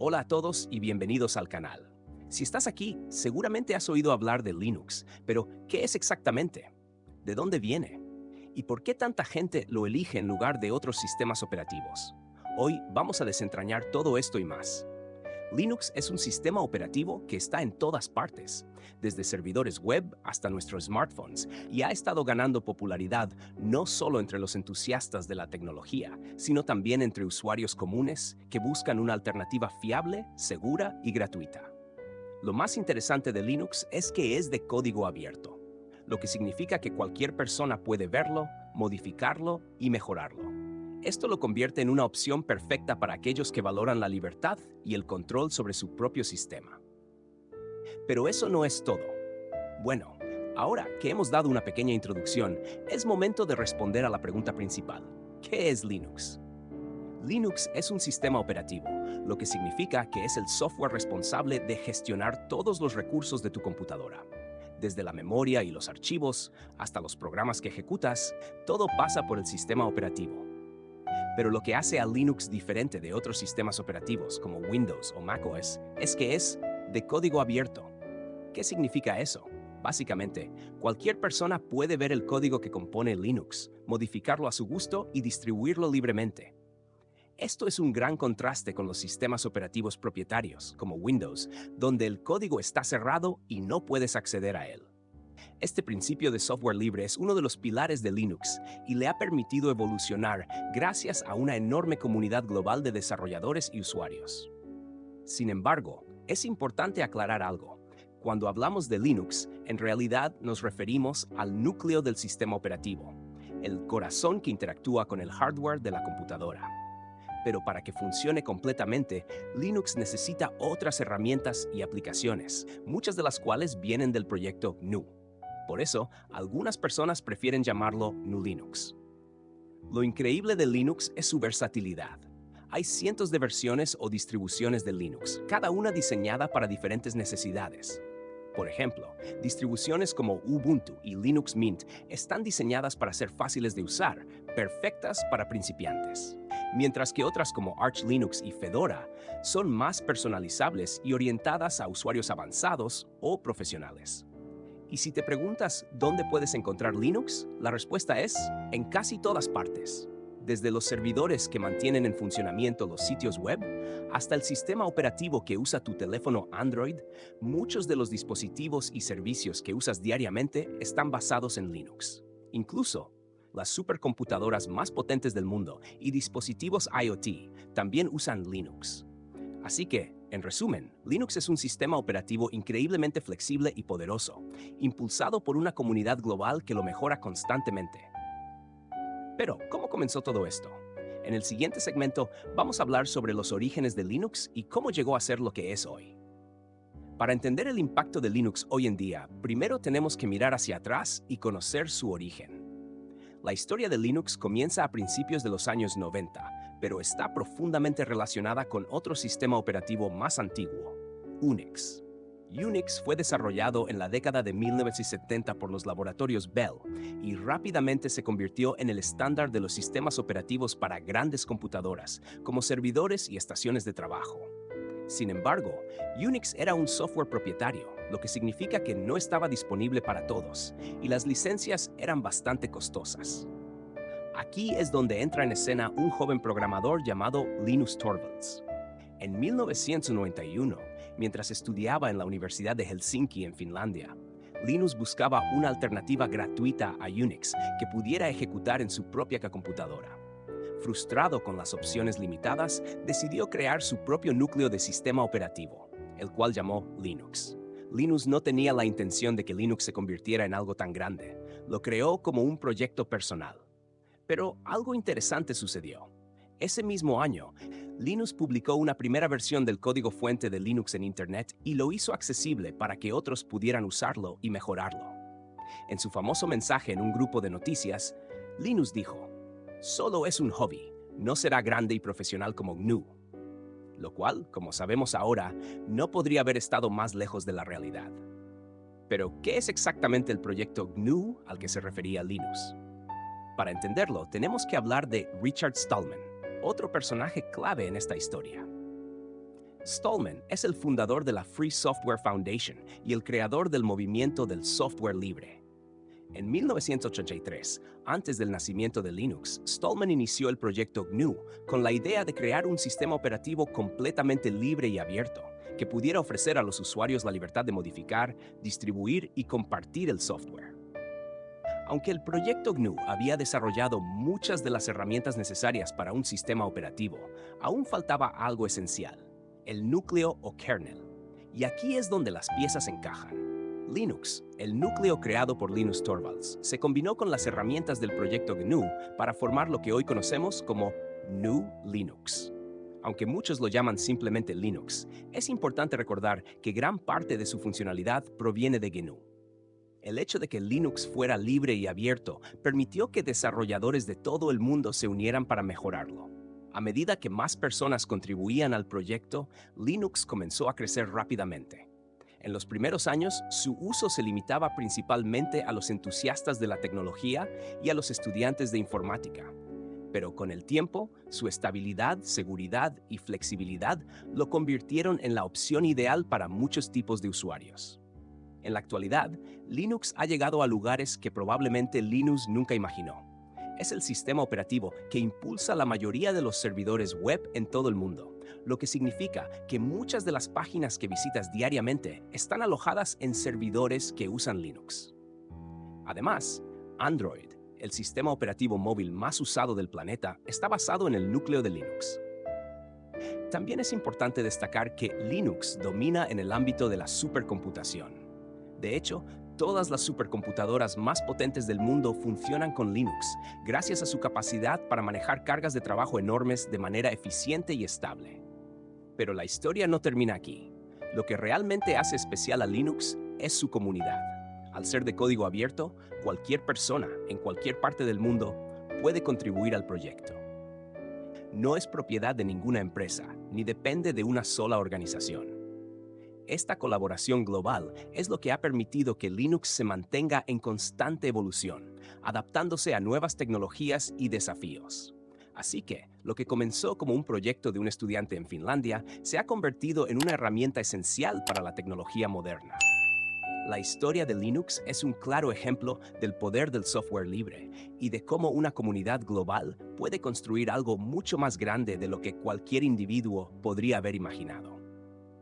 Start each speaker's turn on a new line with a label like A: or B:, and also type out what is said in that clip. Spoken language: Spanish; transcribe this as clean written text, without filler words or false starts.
A: Hola a todos y bienvenidos al canal. Si estás aquí, seguramente has oído hablar de Linux, pero ¿qué es exactamente? ¿De dónde viene? ¿Y por qué tanta gente lo elige en lugar de otros sistemas operativos? Hoy vamos a desentrañar todo esto y más. Linux es un sistema operativo que está en todas partes, desde servidores web hasta nuestros smartphones, y ha estado ganando popularidad no solo entre los entusiastas de la tecnología, sino también entre usuarios comunes que buscan una alternativa fiable, segura y gratuita. Lo más interesante de Linux es que es de código abierto, lo que significa que cualquier persona puede verlo, modificarlo y mejorarlo. Esto lo convierte en una opción perfecta para aquellos que valoran la libertad y el control sobre su propio sistema. Pero eso no es todo. Bueno, ahora que hemos dado una pequeña introducción, es momento de responder a la pregunta principal. ¿Qué es Linux? Linux es un sistema operativo, lo que significa que es el software responsable de gestionar todos los recursos de tu computadora. Desde la memoria y los archivos hasta los programas que ejecutas, todo pasa por el sistema operativo. Pero lo que hace a Linux diferente de otros sistemas operativos como Windows o macOS es que es de código abierto. ¿Qué significa eso? Básicamente, cualquier persona puede ver el código que compone Linux, modificarlo a su gusto y distribuirlo libremente. Esto es un gran contraste con los sistemas operativos propietarios, como Windows, donde el código está cerrado y no puedes acceder a él. Este principio de software libre es uno de los pilares de Linux y le ha permitido evolucionar gracias a una enorme comunidad global de desarrolladores y usuarios. Sin embargo, es importante aclarar algo. Cuando hablamos de Linux, en realidad nos referimos al núcleo del sistema operativo, el corazón que interactúa con el hardware de la computadora. Pero para que funcione completamente, Linux necesita otras herramientas y aplicaciones, muchas de las cuales vienen del proyecto GNU. Por eso, algunas personas prefieren llamarlo GNU Linux. Lo increíble de Linux es su versatilidad. Hay cientos de versiones o distribuciones de Linux, cada una diseñada para diferentes necesidades. Por ejemplo, distribuciones como Ubuntu y Linux Mint están diseñadas para ser fáciles de usar, perfectas para principiantes, mientras que otras como Arch Linux y Fedora son más personalizables y orientadas a usuarios avanzados o profesionales. Y si te preguntas dónde puedes encontrar Linux, la respuesta es en casi todas partes. Desde los servidores que mantienen en funcionamiento los sitios web hasta el sistema operativo que usa tu teléfono Android, muchos de los dispositivos y servicios que usas diariamente están basados en Linux. Incluso, las supercomputadoras más potentes del mundo y dispositivos IoT también usan Linux. Así que, en resumen, Linux es un sistema operativo increíblemente flexible y poderoso, impulsado por una comunidad global que lo mejora constantemente. Pero, ¿cómo comenzó todo esto? En el siguiente segmento vamos a hablar sobre los orígenes de Linux y cómo llegó a ser lo que es hoy. Para entender el impacto de Linux hoy en día, primero tenemos que mirar hacia atrás y conocer su origen. La historia de Linux comienza a principios de los años 90, pero está profundamente relacionada con otro sistema operativo más antiguo, Unix. Unix fue desarrollado en la década de 1970 por los laboratorios Bell y rápidamente se convirtió en el estándar de los sistemas operativos para grandes computadoras, como servidores y estaciones de trabajo. Sin embargo, Unix era un software propietario, lo que significa que no estaba disponible para todos, y las licencias eran bastante costosas. Aquí es donde entra en escena un joven programador llamado Linus Torvalds. En 1991, mientras estudiaba en la Universidad de Helsinki en Finlandia, Linus buscaba una alternativa gratuita a Unix que pudiera ejecutar en su propia computadora. Frustrado con las opciones limitadas, decidió crear su propio núcleo de sistema operativo, el cual llamó Linux. Linus no tenía la intención de que Linux se convirtiera en algo tan grande. Lo creó como un proyecto personal. Pero algo interesante sucedió. Ese mismo año, Linus publicó una primera versión del código fuente de Linux en Internet y lo hizo accesible para que otros pudieran usarlo y mejorarlo. En su famoso mensaje en un grupo de noticias, Linus dijo: "Solo es un hobby, no será grande y profesional como GNU", lo cual, como sabemos ahora, no podría haber estado más lejos de la realidad. Pero, ¿qué es exactamente el proyecto GNU al que se refería Linus? Para entenderlo, tenemos que hablar de Richard Stallman, otro personaje clave en esta historia. Stallman es el fundador de la Free Software Foundation y el creador del movimiento del software libre. En 1983, antes del nacimiento de Linux, Stallman inició el proyecto GNU con la idea de crear un sistema operativo completamente libre y abierto, que pudiera ofrecer a los usuarios la libertad de modificar, distribuir y compartir el software. Aunque el proyecto GNU había desarrollado muchas de las herramientas necesarias para un sistema operativo, aún faltaba algo esencial: el núcleo o kernel. Y aquí es donde las piezas encajan. Linux, el núcleo creado por Linus Torvalds, se combinó con las herramientas del proyecto GNU para formar lo que hoy conocemos como GNU Linux. Aunque muchos lo llaman simplemente Linux, es importante recordar que gran parte de su funcionalidad proviene de GNU. El hecho de que Linux fuera libre y abierto permitió que desarrolladores de todo el mundo se unieran para mejorarlo. A medida que más personas contribuían al proyecto, Linux comenzó a crecer rápidamente. En los primeros años, su uso se limitaba principalmente a los entusiastas de la tecnología y a los estudiantes de informática. Pero con el tiempo, su estabilidad, seguridad y flexibilidad lo convirtieron en la opción ideal para muchos tipos de usuarios. En la actualidad, Linux ha llegado a lugares que probablemente Linus nunca imaginó. Es el sistema operativo que impulsa la mayoría de los servidores web en todo el mundo, lo que significa que muchas de las páginas que visitas diariamente están alojadas en servidores que usan Linux. Además, Android, el sistema operativo móvil más usado del planeta, está basado en el núcleo de Linux. También es importante destacar que Linux domina en el ámbito de la supercomputación. De hecho, todas las supercomputadoras más potentes del mundo funcionan con Linux, gracias a su capacidad para manejar cargas de trabajo enormes de manera eficiente y estable. Pero la historia no termina aquí. Lo que realmente hace especial a Linux es su comunidad. Al ser de código abierto, cualquier persona en cualquier parte del mundo puede contribuir al proyecto. No es propiedad de ninguna empresa, ni depende de una sola organización. Esta colaboración global es lo que ha permitido que Linux se mantenga en constante evolución, adaptándose a nuevas tecnologías y desafíos. Así que, lo que comenzó como un proyecto de un estudiante en Finlandia se ha convertido en una herramienta esencial para la tecnología moderna. La historia de Linux es un claro ejemplo del poder del software libre y de cómo una comunidad global puede construir algo mucho más grande de lo que cualquier individuo podría haber imaginado.